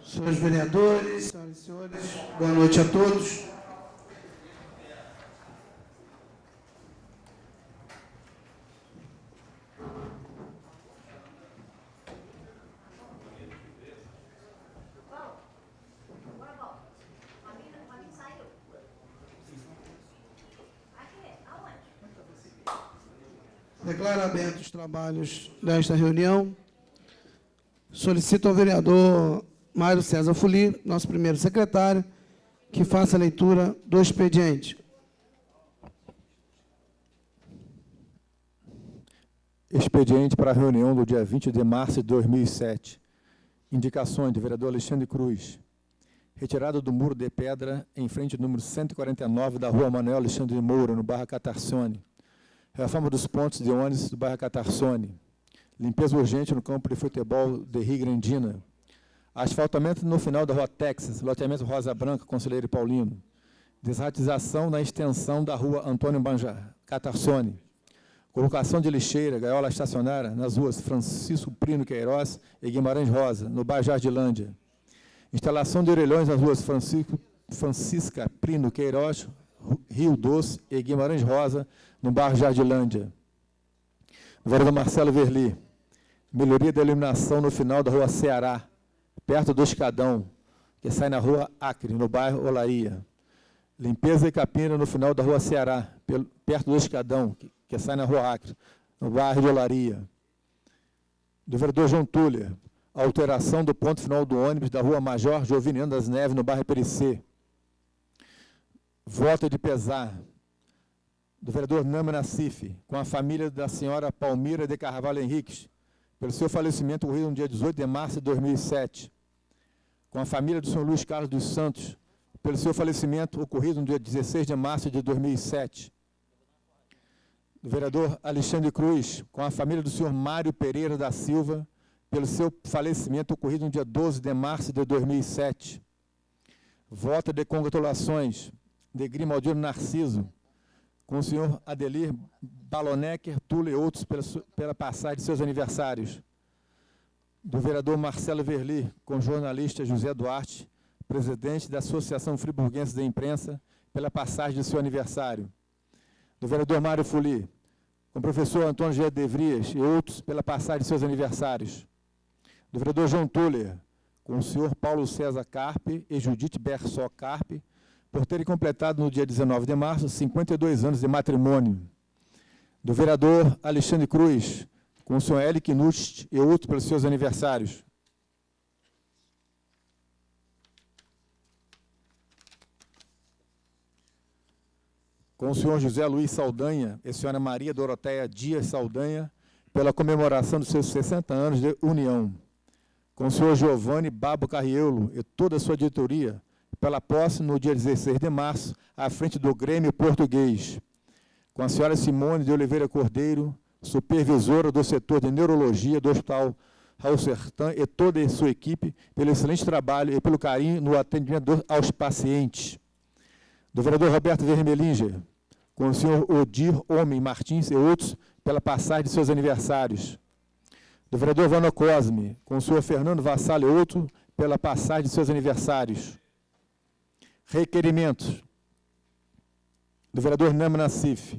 Senhores vereadores, senhoras e senhores, boa noite a todos. Declaro abertos os trabalhos desta reunião. Solicito ao vereador Mário César Fuli, nosso primeiro secretário, que faça a leitura do expediente. Expediente para a reunião do dia 20 de março de 2007. Indicações do vereador Alexandre Cruz. Retirada do muro de pedra em frente ao número 149 da rua Manuel Alexandre de Moura, no bairro Catarsone. Reforma dos pontos de ônibus do bairro Catarsone. Limpeza urgente no campo de futebol de Rio Grandina. Asfaltamento no final da rua Texas, loteamento Rosa Branca, Conselheiro Paulino. Desratização na extensão da rua Antônio Banjar, Catarsone. Colocação de lixeira, gaiola estacionária nas ruas Francisco Prino Queiroz e Guimarães Rosa, no bairro Jardilândia. Instalação de orelhões nas ruas Francisca Prino Queiroz, Rio Doce e Guimarães Rosa, no bairro Jardilândia. Vereador Marcelo Verli. Melhoria da iluminação no final da rua Ceará, perto do Escadão, que sai na rua Acre, no bairro Olaria. Limpeza e capina no final da rua Ceará, perto do Escadão, que sai na rua Acre, no bairro de Olaria. Do vereador João Túlia. Alteração do ponto final do ônibus da rua Major Joviniano das Neves, no bairro Pericê. Voto de pesar do vereador Nama Nassif, com a família da senhora Palmira de Carvalho Henriques, pelo seu falecimento ocorrido no dia 18 de março de 2007. Com a família do senhor Luiz Carlos dos Santos, pelo seu falecimento ocorrido no dia 16 de março de 2007. Do vereador Alexandre Cruz, com a família do senhor Mário Pereira da Silva, pelo seu falecimento ocorrido no dia 12 de março de 2007. Voto de congratulações de Grimaldino Narciso, com o senhor Adelir Balonecker, Tula e outros pela passagem de seus aniversários. Do vereador Marcelo Verli, com o jornalista José Duarte, presidente da Associação Friburguense da Imprensa, pela passagem de seu aniversário. Do vereador Mário Fuli, com o professor Antônio G. Devrias e outros pela passagem de seus aniversários. Do vereador João Tuller, com o senhor Paulo César Carpe e Judite Bersó Carpe, por terem completado no dia 19 de março 52 anos de matrimônio. Do vereador Alexandre Cruz, com o senhor Eli Knust e outros pelos seus aniversários. Com o senhor José Luiz Saldanha e a senhora Maria Doroteia Dias Saldanha, pela comemoração dos seus 60 anos de união. Com o senhor Giovanni Babo Carriolo e toda a sua diretoria, pela posse no dia 16 de março, à frente do Grêmio Português. Com a senhora Simone de Oliveira Cordeiro, supervisora do setor de neurologia do Hospital Raul Sertã e toda a sua equipe, pelo excelente trabalho e pelo carinho no atendimento aos pacientes. Do vereador Roberto Vermelinger, com o senhor Odir Homem Martins e outros, pela passagem de seus aniversários. Do vereador Vano Cosme, com o senhor Fernando Vassalo e outros, pela passagem de seus aniversários. Requerimentos do vereador Nama Nassif,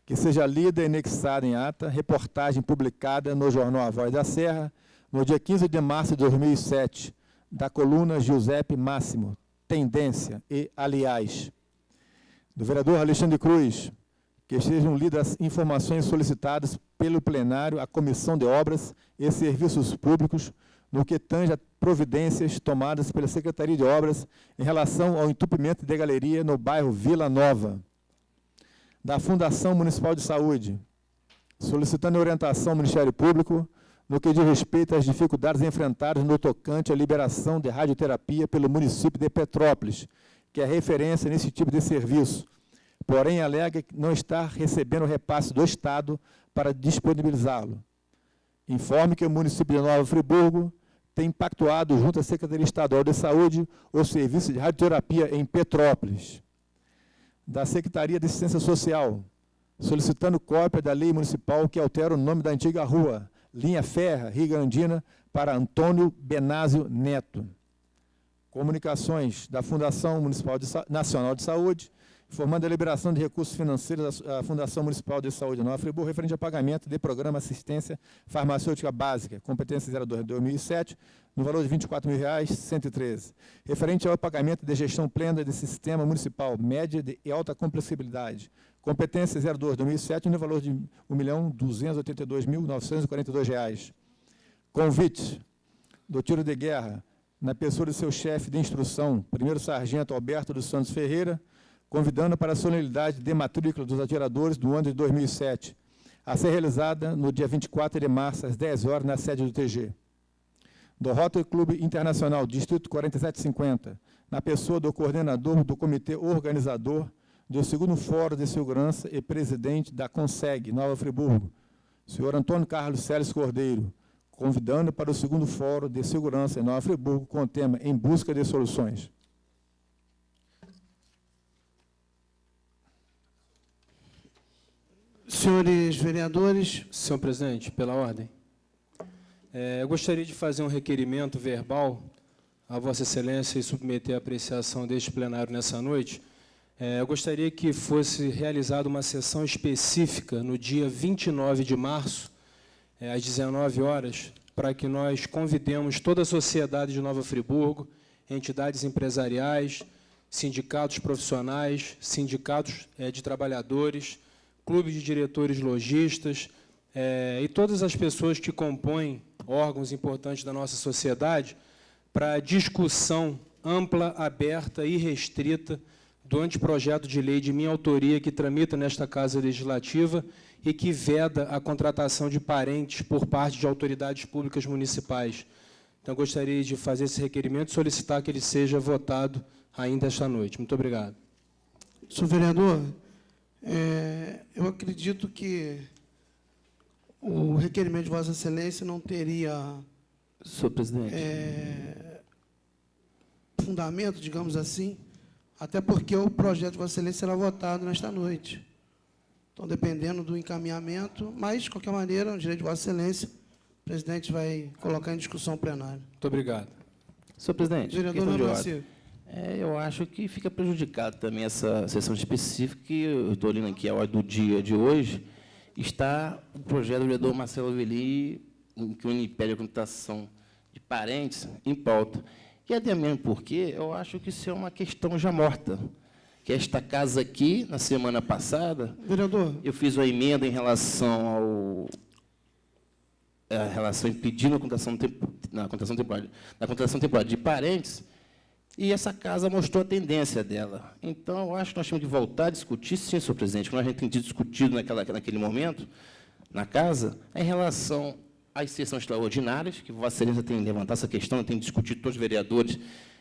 que seja lida e anexada em ata, reportagem publicada no jornal A Voz da Serra, no dia 15 de março de 2007, da coluna Giuseppe Máximo, Tendência e Aliás. Do vereador Alexandre Cruz, que sejam lidas as informações solicitadas pelo plenário à Comissão de Obras e Serviços Públicos, no que tange a providências tomadas pela Secretaria de Obras em relação ao entupimento de galeria no bairro Vila Nova. Da Fundação Municipal de Saúde, solicitando orientação ao Ministério Público no que diz respeito às dificuldades enfrentadas no tocante à liberação de radioterapia pelo município de Petrópolis, que é referência nesse tipo de serviço, porém alega que não está recebendo repasse do Estado para disponibilizá-lo. Informe que o município de Nova Friburgo tem pactuado junto à Secretaria Estadual de Saúde o serviço de radioterapia em Petrópolis. Da Secretaria de Assistência Social, solicitando cópia da lei municipal que altera o nome da antiga rua, Linha Ferra, Rio Grandina, para Antônio Benásio Neto. Comunicações da Fundação Municipal Nacional de Saúde, informando a liberação de recursos financeiros da Fundação Municipal de Saúde de Nova Friburgo, referente ao pagamento de programa Assistência Farmacêutica Básica, competência 02 de 2007, no valor de R$ 24.113, referente ao pagamento de gestão plena de sistema municipal, média e alta complexibilidade, competência 02 de 2007, no valor de R$ 1.282.942. Convite do tiro de guerra, na pessoa de seu chefe de instrução, primeiro sargento Alberto dos Santos Ferreira, convidando para a solenidade de matrícula dos atiradores do ano de 2007, a ser realizada no dia 24 de março, às 10 horas, na sede do TG. Do Rotary Clube Internacional, Distrito 4750, na pessoa do coordenador do comitê organizador do 2º Fórum de Segurança e presidente da CONSEG, Nova Friburgo, senhor Antônio Carlos Celes Cordeiro, convidando para o 2º Fórum de Segurança em Nova Friburgo, com o tema Em Busca de Soluções. Senhores vereadores. Senhor presidente, pela ordem. Eu gostaria de fazer um requerimento verbal a Vossa Excelência e submeter à apreciação deste plenário nessa noite. Eu gostaria que fosse realizada uma sessão específica no dia 29 de março, às 19 horas, para que nós convidemos toda a sociedade de Nova Friburgo, entidades empresariais, sindicatos profissionais, sindicatos de trabalhadores, clubes de diretores lojistas e todas as pessoas que compõem órgãos importantes da nossa sociedade para discussão ampla, aberta e restrita do anteprojeto de lei de minha autoria que tramita nesta Casa Legislativa e que veda a contratação de parentes por parte de autoridades públicas municipais. Então, gostaria de fazer esse requerimento e solicitar que ele seja votado ainda esta noite. Muito obrigado. Senhor vereador, eu acredito que o requerimento de Vossa Excelência não teria, senhor presidente, fundamento, digamos assim, até porque o projeto de Vossa Excelência será votado nesta noite. Então, dependendo do encaminhamento, mas, de qualquer maneira, o direito de Vossa Excelência, o presidente vai colocar em discussão plenária. Muito obrigado. senhor presidente, Vereador Nancy. eu acho que fica prejudicado também essa sessão específica, que eu estou olhando aqui a ordem do dia de hoje, está o projeto do vereador Marcelo Veli, que impede a contratação de parentes, em pauta. E até mesmo porque eu acho que isso é uma questão já morta. Que esta casa aqui, na semana passada, vereador, eu fiz uma emenda em relação impedindo a contratação temporária de parentes, e essa casa mostrou a tendência dela. Então, eu acho que nós temos que voltar a discutir, sim, senhor presidente, que nós já temos discutido naquele momento, na casa, em relação às sessões extraordinárias, que Vossa Excelência tem levantado essa questão, tem discutido todos os vereadores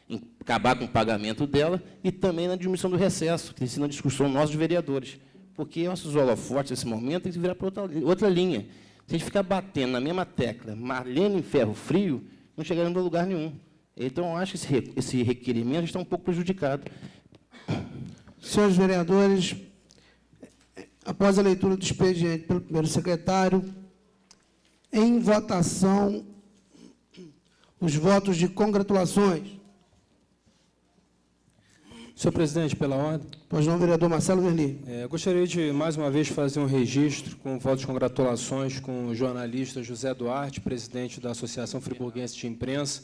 em acabar com o pagamento dela, e também na diminuição do recesso, que tem sido uma discussão nossa dos vereadores. Porque nossos holofotes, nesse momento, tem que virar para outra linha. Se a gente ficar batendo na mesma tecla, malhando em ferro frio, não chegaremos a lugar nenhum. Então, eu acho que esse requerimento está um pouco prejudicado. senhores vereadores, após a leitura do expediente pelo primeiro secretário, em votação, os votos de congratulações. Senhor presidente, pela ordem. Pois não, vereador Marcelo Verli. Gostaria de, mais uma vez, fazer um registro com votos de congratulações com o jornalista José Duarte, presidente da Associação Friburguense de Imprensa,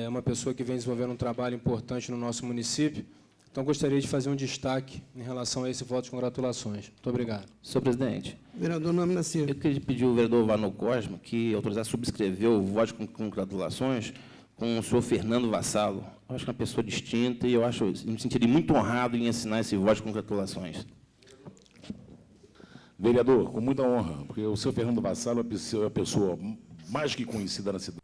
uma pessoa que vem desenvolvendo um trabalho importante no nosso município. Então, gostaria de fazer um destaque em relação a esse voto de congratulações. Muito obrigado. Senhor presidente, Vereador Nâmina Silva. eu queria pedir ao vereador Vano Cosma que autorizasse subscrever o voto de congratulações com o senhor Fernando Vassalo. Eu acho que é uma pessoa distinta e eu me sentiria muito honrado em assinar esse voto de congratulações. Vereador, com muita honra, porque o senhor Fernando Vassalo é uma pessoa mais que conhecida na cidade.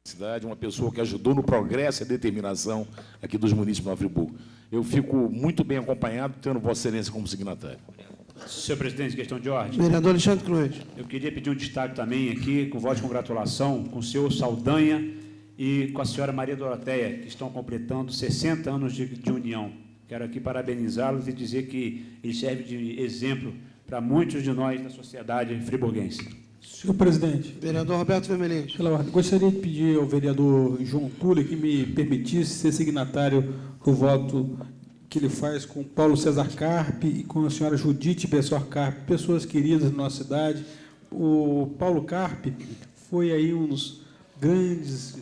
cidade, uma pessoa que ajudou no progresso e a determinação aqui dos munícipes de Nova Friburgo. Eu fico muito bem acompanhado, tendo Vossa Excelência como signatário. Senhor presidente, questão de ordem. Vereador Alexandre Cruz. Eu queria pedir um destaque também aqui, com voto de congratulação, com o senhor Saldanha e com a senhora Maria Doroteia, que estão completando 60 anos de união. Quero aqui parabenizá-los e dizer que eles servem de exemplo para muitos de nós da sociedade friburguense. Senhor presidente, Vereador Roberto Vermelhinho. pela ordem, gostaria de pedir ao vereador João Túlio que me permitisse ser signatário do voto que ele faz com Paulo César Carpe e com a senhora Judite Bessor Carpe, pessoas queridas da nossa cidade. O Paulo Carpe foi aí um dos grandes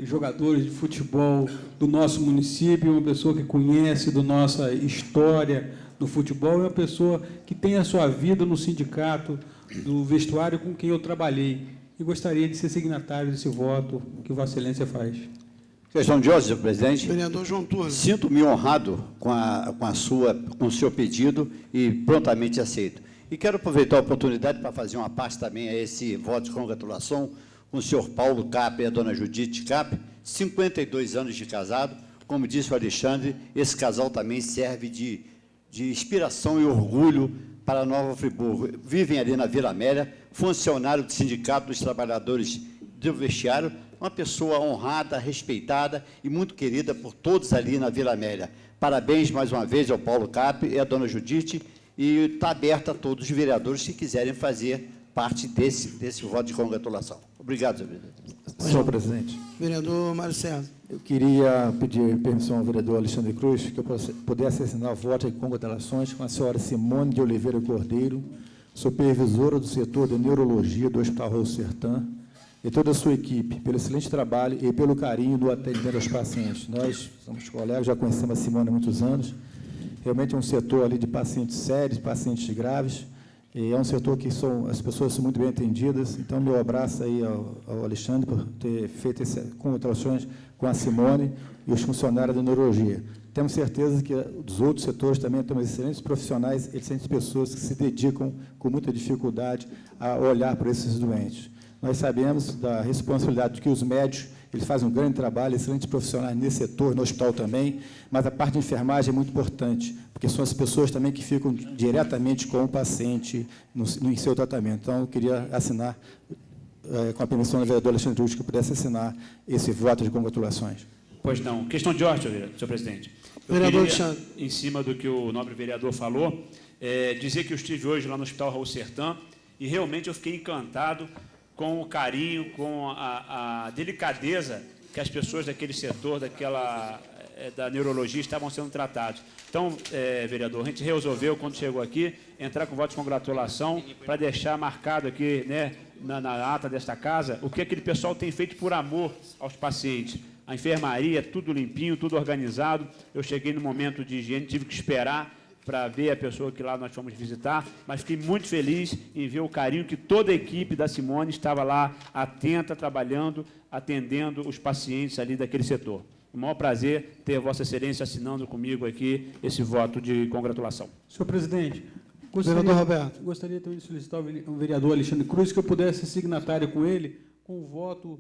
jogadores de futebol do nosso município, uma pessoa que conhece da nossa história do futebol, é uma pessoa que tem a sua vida no sindicato do vestuário com quem eu trabalhei. E gostaria de ser signatário desse voto que Vossa Excelência faz. Questão de ordem, senhor presidente. Vereador João Túlio. Sinto-me honrado com o seu pedido e prontamente aceito. E quero aproveitar a oportunidade para fazer uma parte também a esse voto de congratulação com o senhor Paulo Cap e a dona Judite Cap, 52 anos de casado. Como disse o Alexandre, esse casal também serve de inspiração e orgulho para Nova Friburgo. Vivem ali na Vila Amélia, funcionário do Sindicato dos Trabalhadores do Vestiário, uma pessoa honrada, respeitada e muito querida por todos ali na Vila Amélia. Parabéns mais uma vez ao Paulo Cap e à dona Judite, e está aberto a todos os vereadores que quiserem fazer parte desse voto de congratulação. Obrigado, senhor presidente. Senhor presidente, Vereador Mário César. eu queria pedir permissão ao vereador Alexandre Cruz que eu pudesse assinar o voto de congratulações com a senhora Simone de Oliveira Cordeiro, supervisora do setor de neurologia do Hospital Raul Sertã, e toda a sua equipe, pelo excelente trabalho e pelo carinho do atendimento aos pacientes. Nós somos colegas, já conhecemos a Simone há muitos anos. Realmente é um setor ali de pacientes sérios, pacientes graves, e é um setor que as pessoas são muito bem atendidas. Então, meu abraço aí ao Alexandre por ter feito essas congratulações com a Simone e os funcionários da neurologia. Temos certeza que dos outros setores também temos excelentes profissionais, excelentes pessoas que se dedicam com muita dificuldade a olhar para esses doentes. Nós sabemos da responsabilidade que os médicos, eles fazem um grande trabalho, excelentes profissionais nesse setor, no hospital também, mas a parte de enfermagem é muito importante, porque são as pessoas também que ficam diretamente com o paciente no seu tratamento. Então, eu queria assinar, com a permissão do vereador Alexandre Cruz, que eu pudesse assinar esse voto de congratulações. Pois não. Questão de ordem, senhor presidente. Eu Vereador queria, Alexandre. em cima do que o nobre vereador falou, dizer que eu estive hoje lá no Hospital Raul Sertã e realmente eu fiquei encantado com o carinho, com a delicadeza que as pessoas daquele setor, da neurologia, estavam sendo tratadas. Então, vereador, a gente resolveu, quando chegou aqui, entrar com voto de congratulação para deixar marcado aqui, né, na ata desta casa, o que aquele pessoal tem feito por amor aos pacientes. A enfermaria, tudo limpinho, tudo organizado. Eu cheguei no momento de higiene, tive que esperar para ver a pessoa que lá nós fomos visitar, mas fiquei muito feliz em ver o carinho que toda a equipe da Simone estava lá, atenta, trabalhando, atendendo os pacientes ali daquele setor. O maior prazer ter Vossa Excelência assinando comigo aqui esse voto de congratulação. Senhor presidente, Vereador Roberto. gostaria também de solicitar ao vereador Alexandre Cruz que eu pudesse ser signatário com ele, com o voto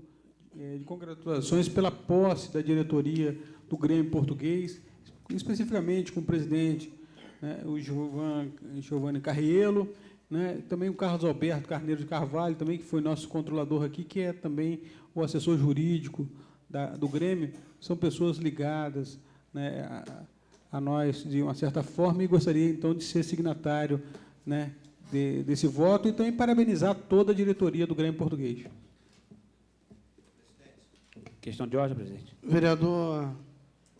de congratulações pela posse da diretoria do Grêmio Português, especificamente com o presidente, né, o Giovanni Carriello, né, também o Carlos Alberto Carneiro de Carvalho, também, que foi nosso controlador aqui, que é também o assessor jurídico do Grêmio. São pessoas ligadas, né, a nós de uma certa forma, e gostaria, então, de ser signatário, né, desse voto e também parabenizar toda a diretoria do Grêmio Português. Questão de ordem, presidente. Vereador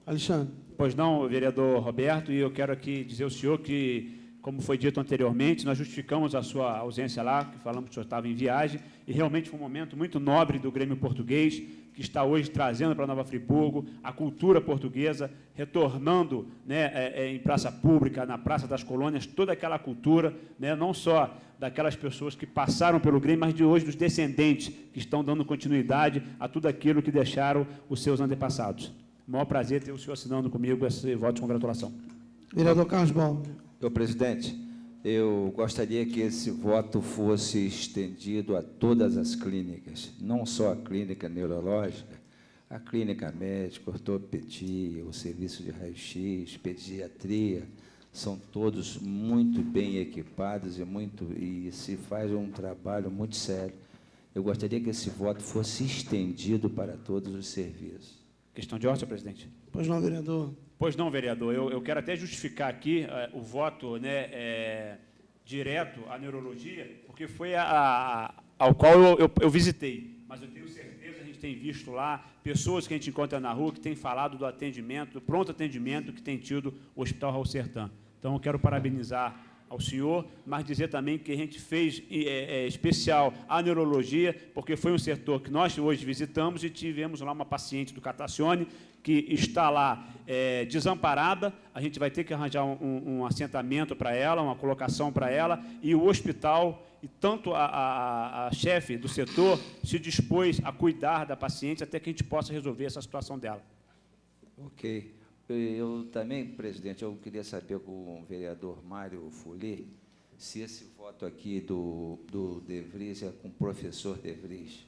Alexandre. Pois não, vereador Roberto, e eu quero aqui dizer ao senhor que, como foi dito anteriormente, nós justificamos a sua ausência lá, que falamos que o senhor estava em viagem, e realmente foi um momento muito nobre do Grêmio Português, que está hoje trazendo para Nova Friburgo a cultura portuguesa, retornando, né, em praça pública, na Praça das Colônias, toda aquela cultura, né, não só daquelas pessoas que passaram pelo Grêmio, mas de hoje dos descendentes, que estão dando continuidade a tudo aquilo que deixaram os seus antepassados. O maior prazer ter o senhor assinando comigo esse voto de congratulação. Vereador Carlos Bom. Senhor presidente, Eu gostaria que esse voto fosse estendido a todas as clínicas, não só a clínica neurológica, a clínica médica, ortopedia, o serviço de raio-x, pediatria, são todos muito bem equipados e se faz um trabalho muito sério. Eu gostaria que esse voto fosse estendido para todos os serviços. Questão de ordem, senhor presidente. Pois não, vereador. Pois não, vereador. Eu quero até justificar aqui o voto, né, direto à neurologia, porque foi ao qual eu visitei. Mas eu tenho certeza, a gente tem visto lá pessoas que a gente encontra na rua que têm falado do atendimento, do pronto atendimento que tem tido o Hospital Raul Sertã. Então, eu quero parabenizar ao senhor, mas dizer também que a gente fez especial a neurologia, porque foi um setor que nós hoje visitamos e tivemos lá uma paciente do Catacione que está lá desamparada. A gente vai ter que arranjar um assentamento para ela, uma colocação para ela, e o hospital, e tanto a chefe do setor se dispôs a cuidar da paciente até que a gente possa resolver essa situação dela. Ok. Eu também, presidente, eu queria saber com o vereador Mário Fuli se esse voto aqui do De Vries é com o professor De Vries.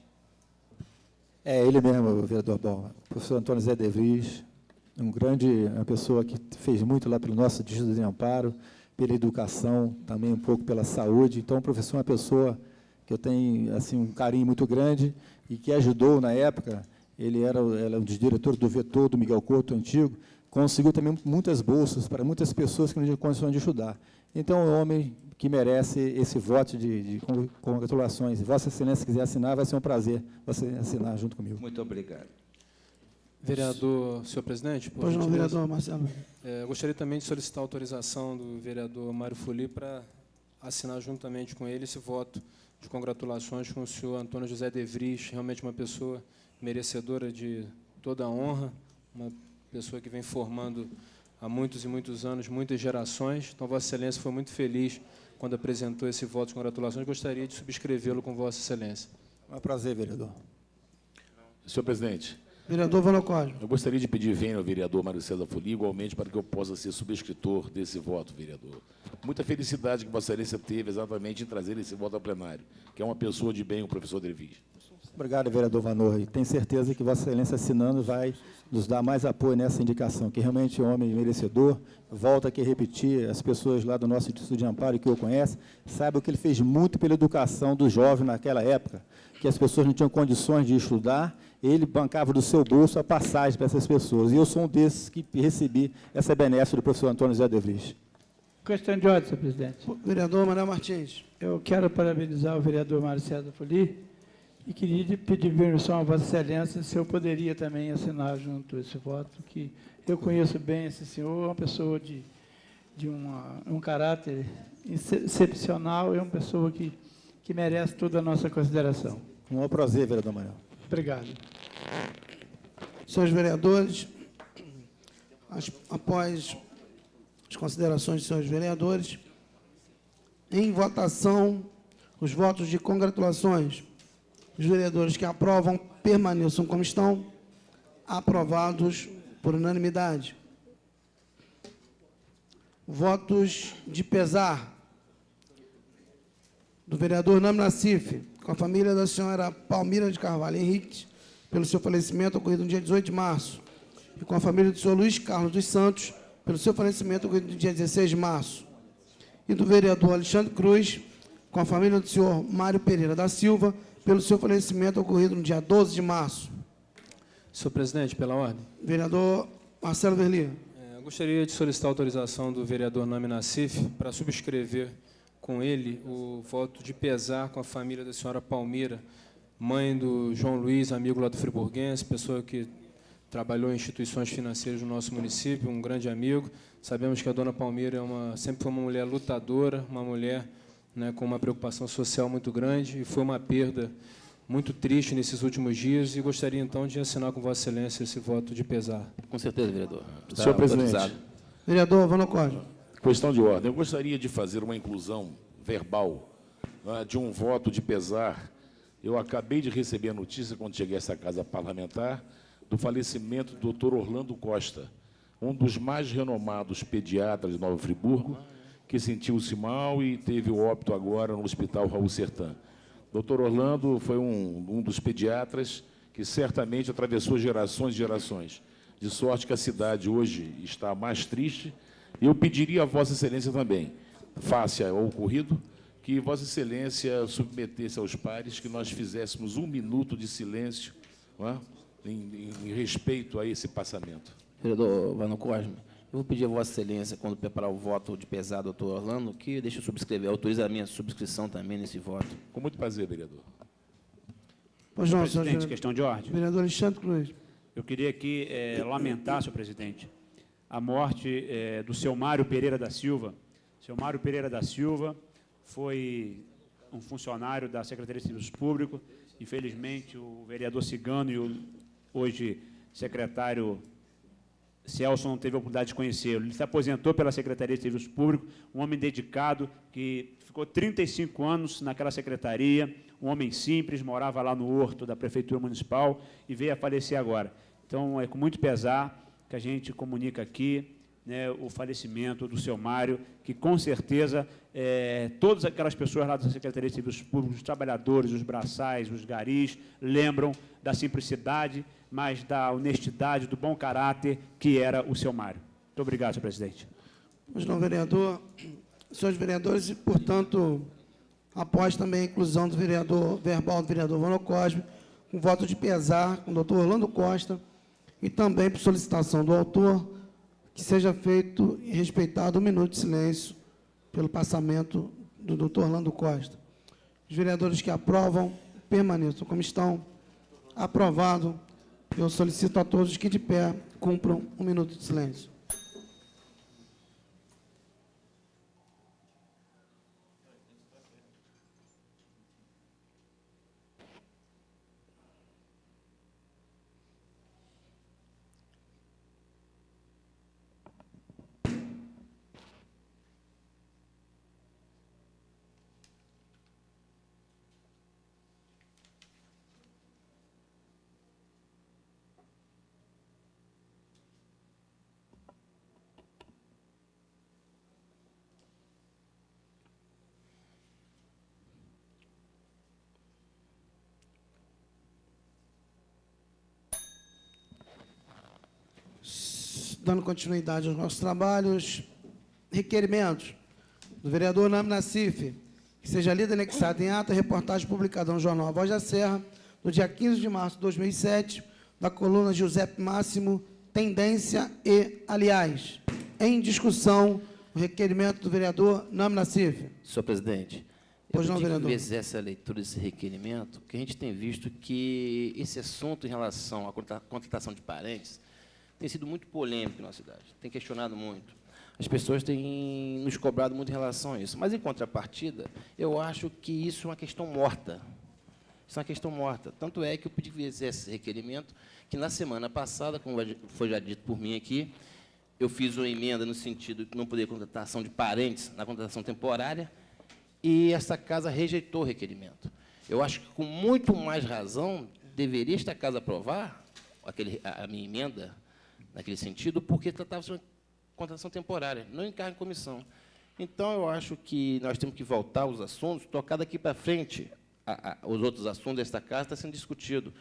É ele mesmo, vereador Bom. O professor Antônio Zé De Vries, uma pessoa que fez muito lá pelo nosso Distrito de Amparo, pela educação, também um pouco pela saúde. Então, o professor é uma pessoa que eu tenho assim, um carinho muito grande e que ajudou na época. Ele era um dos diretores do Vetor, do Miguel Couto, antigo, conseguiu também muitas bolsas para muitas pessoas que não tinham condições de estudar. Então, é um homem que merece esse voto de congratulações. Se Vossa Excelência quiser assinar, vai ser um prazer você assinar junto comigo. Muito obrigado. Vereador, senhor presidente, por Pois não, gentileza. vereador Marcelo. Gostaria também de solicitar a autorização do vereador Mário Fuli para assinar juntamente com ele esse voto de congratulações com o senhor Antônio José De Vries, realmente uma pessoa merecedora de toda a honra, uma pessoa que vem formando há muitos e muitos anos, muitas gerações. Então, Vossa Excelência foi muito feliz quando apresentou esse voto de congratulações. Gostaria de subscrevê-lo com Vossa Excelência. É um prazer, vereador. Senhor presidente, Vereador Vanocósio. eu gostaria de pedir vênia ao vereador Mário César Fuli, igualmente para que eu possa ser subscritor desse voto, vereador. Muita felicidade que Vossa Excelência teve exatamente em trazer esse voto ao plenário, que é uma pessoa de bem, o professor De Vries. Obrigado, vereador Vanor. E tenho certeza que Vossa Excelência, assinando, vai nos dar mais apoio nessa indicação, que realmente é um homem merecedor. Volto aqui a repetir, as pessoas lá do nosso Distrito de Amparo, que eu conheço, sabem que ele fez muito pela educação do jovem naquela época, que as pessoas não tinham condições de estudar, ele bancava do seu bolso a passagem para essas pessoas. E eu sou um desses que recebi essa benéfica do professor Antônio Zé De Vries. Questão de ordem, senhor presidente. Vereador Manuel Martins. Eu quero parabenizar o vereador Mário César Fuli e queria pedir permissão a Vossa Excelência se eu poderia também assinar junto esse voto, que eu conheço bem esse senhor, uma pessoa de um caráter excepcional e uma pessoa que merece toda a nossa consideração. Um prazer, vereador Manuel. Obrigado. Senhores vereadores, após as considerações dos senhores vereadores, em votação, os votos de congratulações. Os vereadores que aprovam permaneçam como estão, aprovados por unanimidade. Votos de pesar do vereador Nami Nassif, com a família da senhora Palmira de Carvalho Henriques, pelo seu falecimento ocorrido no dia 18 de março, e com a família do senhor Luiz Carlos dos Santos, pelo seu falecimento ocorrido no dia 16 de março, e do vereador Alexandre Cruz, com a família do senhor Mário Pereira da Silva, pelo seu falecimento ocorrido no dia 12 de março. Senhor presidente, pela ordem. Vereador Marcelo Verli. Gostaria de solicitar a autorização do vereador Nami Nassif para subscrever com ele o voto de pesar com a família da senhora Palmira, mãe do João Luiz, amigo lá do Friburguense, pessoa que trabalhou em instituições financeiras do nosso município, um grande amigo. Sabemos que a dona Palmira sempre foi uma mulher lutadora, uma mulher, né, com uma preocupação social muito grande, e foi uma perda muito triste nesses últimos dias, e gostaria, então, de assinar com Vossa Excelência esse voto de pesar. Com certeza, vereador. Senhor presidente, vereador Vanocósio. Questão de ordem. Eu gostaria de fazer uma inclusão verbal de um voto de pesar. Eu acabei de receber a notícia, quando cheguei a essa casa parlamentar, do falecimento do Dr. Orlando Costa, um dos mais renomados pediatras de Nova Friburgo, que sentiu-se mal e teve o óbito agora no Hospital Raul Sertã. Dr. Orlando foi um dos pediatras que certamente atravessou gerações e gerações. De sorte que a cidade hoje está mais triste. E eu pediria a Vossa Excelência também, face ao ocorrido, que Vossa Excelência submetesse aos pares que nós fizéssemos 1 minuto de silêncio, não é? em respeito a esse passamento. Vereador Vano Cosme, eu vou pedir a Vossa Excelência, quando preparar o voto de pesar, doutor Orlando, que deixe eu subscrever, autorize a minha subscrição também nesse voto. Com muito prazer, vereador. Pois não, Presidente, questão de ordem. Vereador Alexandre Cruz. Eu queria aqui lamentar, senhor presidente, a morte do seu Mário Pereira da Silva. Seu Mário Pereira da Silva foi um funcionário da Secretaria de Serviços Públicos. Infelizmente, o vereador Cigano e o hoje secretário Celso não teve a oportunidade de conhecê-lo. Ele se aposentou pela Secretaria de Serviços Públicos, um homem dedicado, que ficou 35 anos naquela secretaria, um homem simples, morava lá no Horto da Prefeitura Municipal e veio a falecer agora. Então, é com muito pesar que a gente comunica aqui, né, o falecimento do seu Mário, que, com certeza, todas aquelas pessoas lá da Secretaria de Serviços Públicos, os trabalhadores, os braçais, os garis, lembram da simplicidade, mas da honestidade, do bom caráter que era o seu Mário. Muito obrigado, senhor presidente. Pois não, vereador. Senhores vereadores, e, portanto, após também a inclusão do vereador verbal do vereador Vano Cosme, com voto de pesar com o doutor Orlando Costa, e também por solicitação do autor, que seja feito e respeitado 1 minuto de silêncio pelo passamento do doutor Orlando Costa. Os vereadores que aprovam, permaneçam como estão. Aprovado. Eu solicito a todos que, de pé, cumpram 1 minuto de silêncio. Dando continuidade aos nossos trabalhos, requerimentos do vereador Nami Nassif, que seja lido e anexado em ata, reportagem publicada no jornal A Voz da Serra, no dia 15 de março de 2007, da coluna Giuseppe Máximo, Tendência e Aliás. Em discussão, o requerimento do vereador Nami Nassif. Senhor presidente, Pois não, eu vereador. que fizesse a leitura desse requerimento, que a gente tem visto que esse assunto em relação à contratação de parentes tem sido muito polêmico na cidade, tem questionado muito. As pessoas têm nos cobrado muito em relação a isso. Mas, em contrapartida, eu acho que isso é uma questão morta. Isso é uma questão morta. Tanto é que eu pedi que fizesse esse requerimento, que na semana passada, como foi já dito por mim aqui, eu fiz uma emenda no sentido de não poder contratação de parentes na contratação temporária, e essa casa rejeitou o requerimento. Eu acho que, com muito mais razão, deveria esta casa aprovar a minha emenda, naquele sentido, porque tratava-se de uma contratação temporária, não encargo em comissão. Então, eu acho que nós temos que voltar aos assuntos, tocar daqui para frente os outros assuntos desta casa está sendo discutido,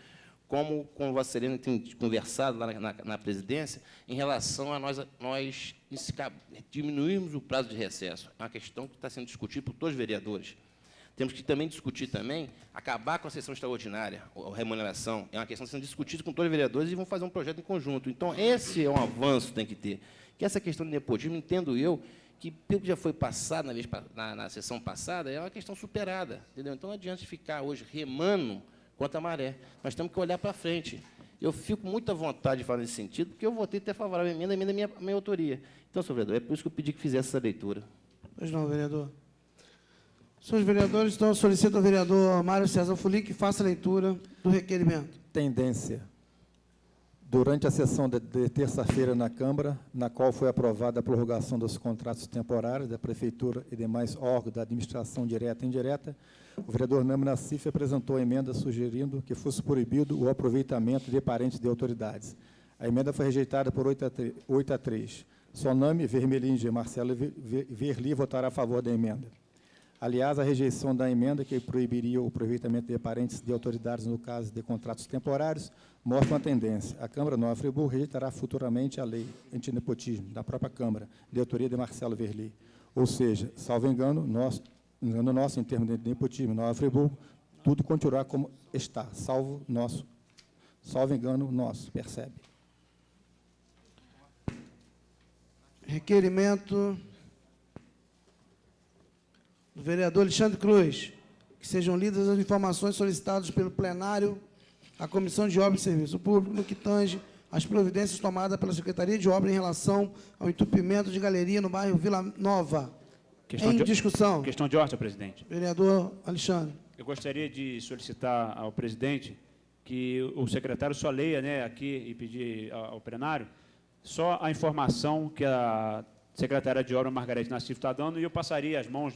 como Vossa Excelência tem conversado lá na presidência, em relação a nós diminuirmos o prazo de recesso. É uma questão que está sendo discutida por todos os vereadores. Temos que também discutir acabar com a sessão extraordinária, a remuneração. É uma questão que está sendo discutida com todos os vereadores e vão fazer um projeto em conjunto. Então, esse é um avanço que tem que ter. Que essa questão de nepotismo, entendo eu, que pelo que já foi passado na sessão passada, é uma questão superada. Entendeu? Então, não adianta ficar hoje remando contra a maré. Nós temos que olhar para frente. Eu fico muito à vontade de falar nesse sentido, porque eu votei até favorável à emenda minha autoria. Então, senhor vereador, é por isso que eu pedi que fizesse essa leitura. Pois não, vereador. Senhores vereadores, então, eu solicito ao vereador Mário César Fuli que faça a leitura do requerimento. Tendência. Durante a sessão de terça-feira na Câmara, na qual foi aprovada a prorrogação dos contratos temporários da Prefeitura e demais órgãos da administração direta e indireta, o vereador Nami Nassif apresentou a emenda sugerindo que fosse proibido o aproveitamento de parentes de autoridades. A emenda foi rejeitada por 8 a 3. Soname Vermelinge Marcelo Verli votará a favor da emenda. Aliás, a rejeição da emenda que proibiria o aproveitamento de parentes de autoridades no caso de contratos temporários mostra uma tendência. A Câmara Nova Friburgo rejeitará futuramente a lei antinepotismo da própria Câmara, de autoria de Marcelo Verli. Ou seja, salvo engano nosso, em termos de nepotismo Nova Friburgo, tudo continuará como está, salvo engano nosso, percebe? Requerimento do vereador Alexandre Cruz, que sejam lidas as informações solicitadas pelo plenário à Comissão de Obras e Serviço Público no que tange às providências tomadas pela Secretaria de Obras em relação ao entupimento de galeria no bairro Vila Nova. Discussão. Questão de ordem, presidente. Vereador Alexandre. Eu gostaria de solicitar ao presidente que o secretário só leia, né, aqui e pedir ao plenário só a informação que a secretária de Obras, Margarete Nassif, está dando, e eu passaria às mãos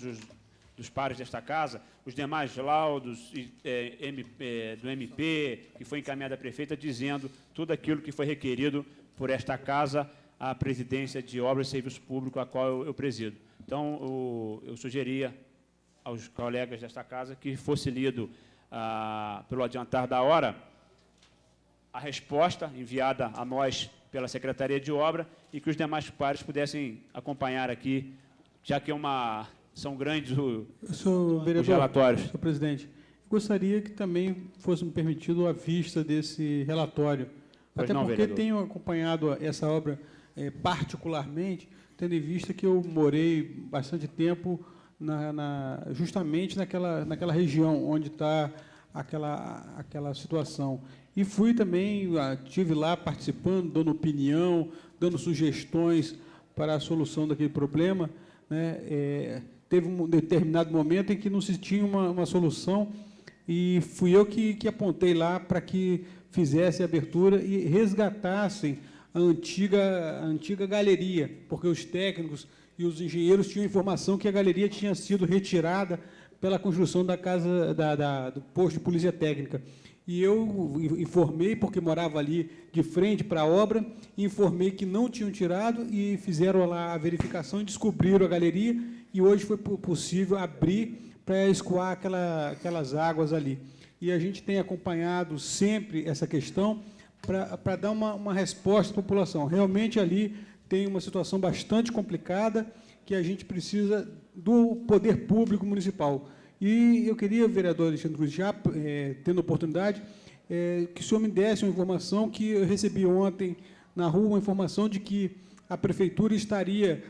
dos pares desta casa os demais laudos do MP, que foi encaminhado à prefeita, dizendo tudo aquilo que foi requerido por esta casa à presidência de Obras e Serviço Público, a qual eu presido. Então, eu sugeria aos colegas desta casa que fosse lido, pelo adiantar da hora, a resposta enviada a nós pela Secretaria de Obra e que os demais pares pudessem acompanhar aqui, já que são grandes os relatórios. Senhor presidente, gostaria que também fosse me permitido a vista desse relatório. Pois até não, porque vereador. tenho acompanhado essa obra particularmente, tendo em vista que eu morei bastante tempo justamente naquela região onde está aquela situação. E fui também, estive lá participando, dando opinião, dando sugestões para a solução daquele problema, né? Teve um determinado momento em que não se tinha uma solução e fui eu que apontei lá para que fizesse a abertura e resgatassem a antiga galeria, porque os técnicos e os engenheiros tinham informação que a galeria tinha sido retirada pela construção da casa do posto de polícia técnica. E eu informei, porque morava ali de frente para a obra, informei que não tinham tirado e fizeram lá a verificação e descobriram a galeria e hoje foi possível abrir para escoar aquelas águas ali. E a gente tem acompanhado sempre essa questão para dar uma resposta à população. Realmente ali tem uma situação bastante complicada que a gente precisa do poder público municipal. E eu queria, vereador Alexandre Cruz, já tendo oportunidade, que o senhor me desse uma informação que eu recebi ontem na rua, uma informação de que a prefeitura estaria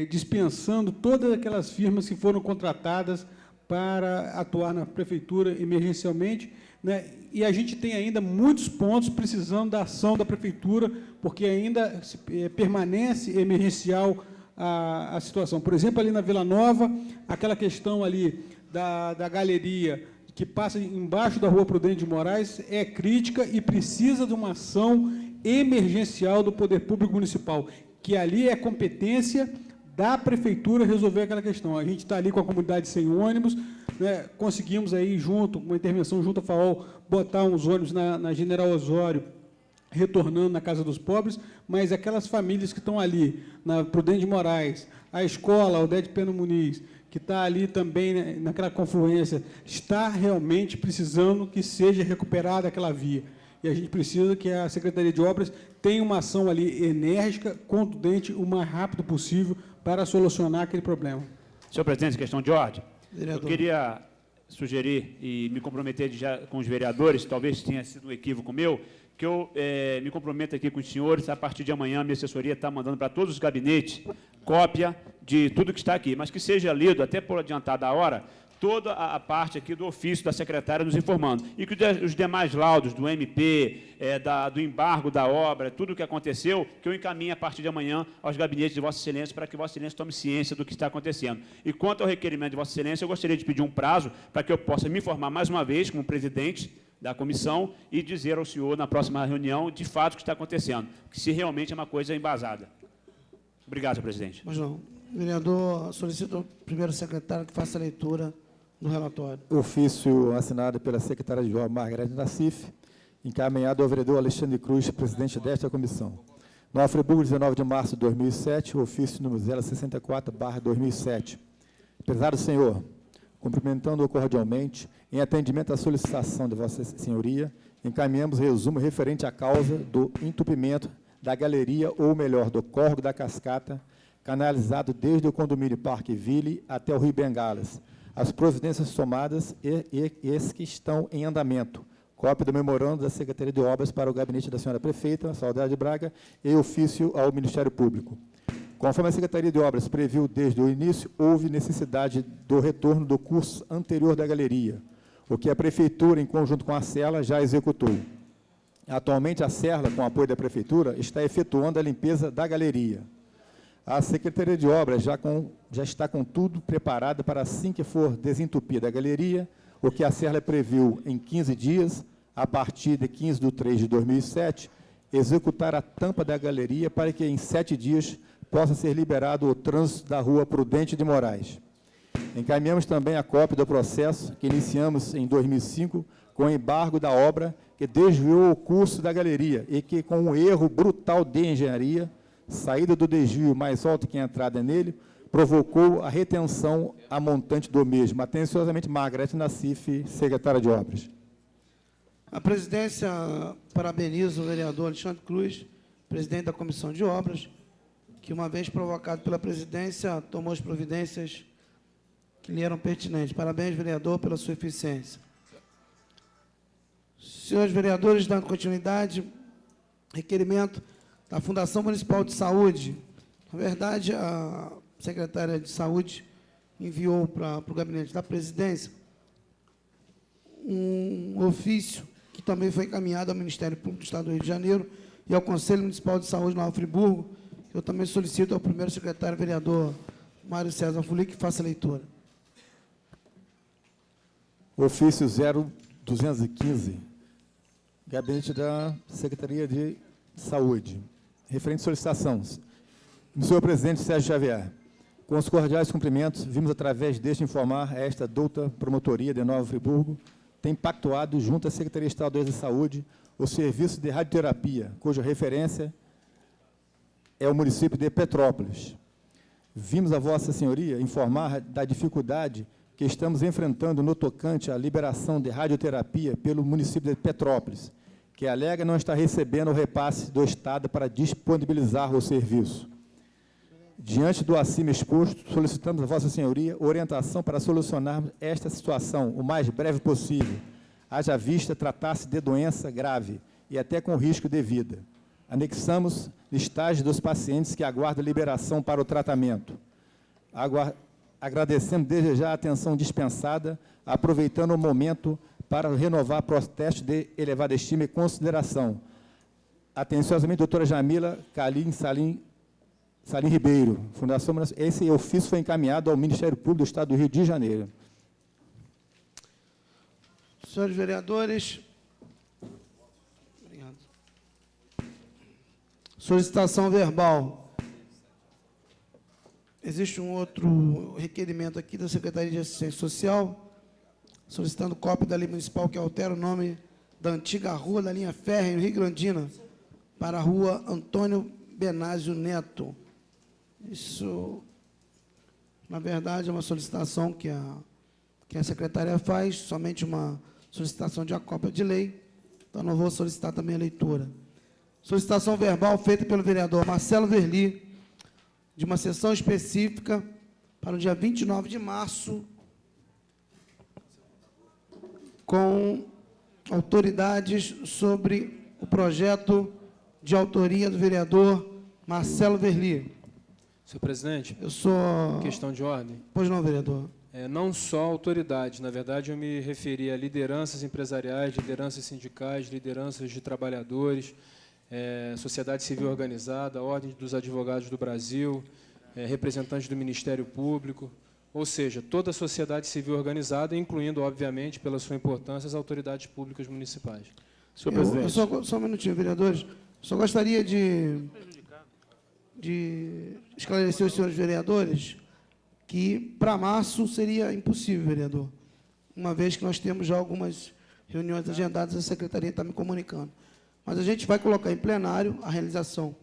dispensando todas aquelas firmas que foram contratadas para atuar na prefeitura emergencialmente, né? E a gente tem ainda muitos pontos precisando da ação da prefeitura, porque ainda permanece emergencial a situação. Por exemplo, ali na Vila Nova, aquela questão ali da galeria que passa embaixo da Rua Prudente de Moraes é crítica e precisa de uma ação emergencial do poder público municipal, que ali é competência da prefeitura resolver aquela questão. A gente está ali com a comunidade sem ônibus, né, conseguimos aí, junto, com uma intervenção junto à FAOL, botar uns ônibus na General Osório, retornando na Casa dos Pobres, mas aquelas famílias que estão ali, na Prudente de Moraes, a escola, o Odete Pena Muniz, que está ali também, né, naquela confluência, está realmente precisando que seja recuperada aquela via. E a gente precisa que a Secretaria de Obras tenha uma ação ali enérgica, contundente, o mais rápido possível para solucionar aquele problema. Senhor presidente, questão de ordem. Vereador. Eu queria sugerir e me comprometer já com os vereadores, talvez tenha sido um equívoco meu, que eu me comprometo aqui com os senhores, a partir de amanhã a minha assessoria está mandando para todos os gabinetes cópia de tudo que está aqui, mas que seja lido, até por adiantar da hora, toda a parte aqui do ofício da secretária nos informando. E que os demais laudos do MP, do embargo da obra, tudo o que aconteceu, que eu encaminhe a partir de amanhã aos gabinetes de Vossa Excelência para que Vossa Excelência tome ciência do que está acontecendo. E quanto ao requerimento de Vossa Excelência, eu gostaria de pedir um prazo para que eu possa me informar mais uma vez como presidente da comissão e dizer ao senhor na próxima reunião de fato o que está acontecendo, que se realmente é uma coisa embasada. Obrigado, senhor presidente. Pois não. Vereador, solicito ao primeiro secretário que faça a leitura do relatório. Ofício assinado pela secretária de Obras, Margarete Nassif, encaminhado ao vereador Alexandre Cruz, presidente desta comissão. Nova Friburgo, 19 de março de 2007, ofício número 064/2007. Prezado senhor, cumprimentando-o cordialmente, em atendimento à solicitação de Vossa Senhoria, encaminhamos resumo referente à causa do entupimento da galeria, ou melhor, do córrego da cascata, canalizado desde o condomínio Parque Ville até o Rio Bengalas. As providências tomadas e as que estão em andamento. Cópia do memorando da Secretaria de Obras para o gabinete da senhora prefeita, Saudade Braga, e ofício ao Ministério Público. Conforme a Secretaria de Obras previu desde o início, houve necessidade do retorno do curso anterior da galeria, o que a Prefeitura, em conjunto com a Serla, já executou. Atualmente, a Serla, com apoio da Prefeitura, está efetuando a limpeza da galeria. A Secretaria de Obras já está com tudo preparado para, assim que for desentupida a galeria, o que a Serla previu em 15 dias, a partir de 15/3/2007, executar a tampa da galeria para que, em 7 dias, possa ser liberado o trânsito da Rua Prudente de Moraes. Encaminhamos também a cópia do processo que iniciamos em 2005, com o embargo da obra que desviou o curso da galeria e que, com um erro brutal de engenharia, saída do desvio mais alto que a entrada nele, provocou a retenção a montante do mesmo. Atenciosamente, Margarete Nassif, secretária de Obras. A presidência parabeniza o vereador Alexandre Cruz, presidente da Comissão de Obras, que, uma vez provocado pela presidência, tomou as providências que lhe eram pertinentes. Parabéns, vereador, pela sua eficiência. Senhores vereadores, dando continuidade, requerimento da Fundação Municipal de Saúde. Na verdade, a secretária de Saúde enviou para o gabinete da presidência um ofício que também foi encaminhado ao Ministério Público do Estado do Rio de Janeiro e ao Conselho Municipal de Saúde de Nova Friburgo. Eu também solicito ao primeiro secretário, vereador Mário César Fuli, que faça a leitura. Ofício 0215, gabinete da Secretaria de Saúde. Referente à solicitação. Senhor presidente Sérgio Xavier, com os cordiais cumprimentos, vimos através deste informar a esta douta promotoria de Nova Friburgo, tem pactuado junto à Secretaria Estadual de Saúde o serviço de radioterapia, cuja referência é o município de Petrópolis. Vimos a Vossa Senhoria informar da dificuldade que estamos enfrentando no tocante à liberação de radioterapia pelo município de Petrópolis, que alega não estar recebendo o repasse do Estado para disponibilizar o serviço. Diante do acima exposto, solicitamos a Vossa Senhoria orientação para solucionar esta situação o mais breve possível, haja vista tratar-se de doença grave e até com risco de vida. Anexamos listagem dos pacientes que aguardam liberação para o tratamento. Agradecemos desde já a atenção dispensada, aproveitando o momento para renovar protesto de elevada estima e consideração. Atenciosamente, doutora Jamila Kalim Salim Ribeiro, Fundação. Esse ofício foi encaminhado ao Ministério Público do Estado do Rio de Janeiro. Senhores vereadores, obrigado. Solicitação verbal. Existe um outro requerimento aqui da Secretaria de Assistência Social, solicitando cópia da lei municipal que altera o nome da antiga rua da linha férrea em Rio Grandina para a rua Antônio Benásio Neto. Isso, na verdade, é uma solicitação que a secretaria faz, somente uma solicitação de uma cópia de lei, então não vou solicitar também a leitura. Solicitação verbal feita pelo vereador Marcelo Verli, de uma sessão específica para o dia 29 de março, com autoridades sobre o projeto de autoria do vereador Marcelo Verli. Senhor presidente, eu sou... Questão de ordem. Pois não, vereador. Não só autoridades, na verdade eu me referi a lideranças empresariais, lideranças sindicais, lideranças de trabalhadores, sociedade civil organizada, Ordem dos Advogados do Brasil, representantes do Ministério Público, ou seja, toda a sociedade civil organizada, incluindo, obviamente, pela sua importância, as autoridades públicas municipais. Senhor presidente. Só um minutinho, vereadores. Só gostaria de esclarecer os senhores vereadores que, para março, seria impossível, vereador, uma vez que nós temos já algumas reuniões agendadas, a secretaria está me comunicando. Mas a gente vai colocar em plenário a realização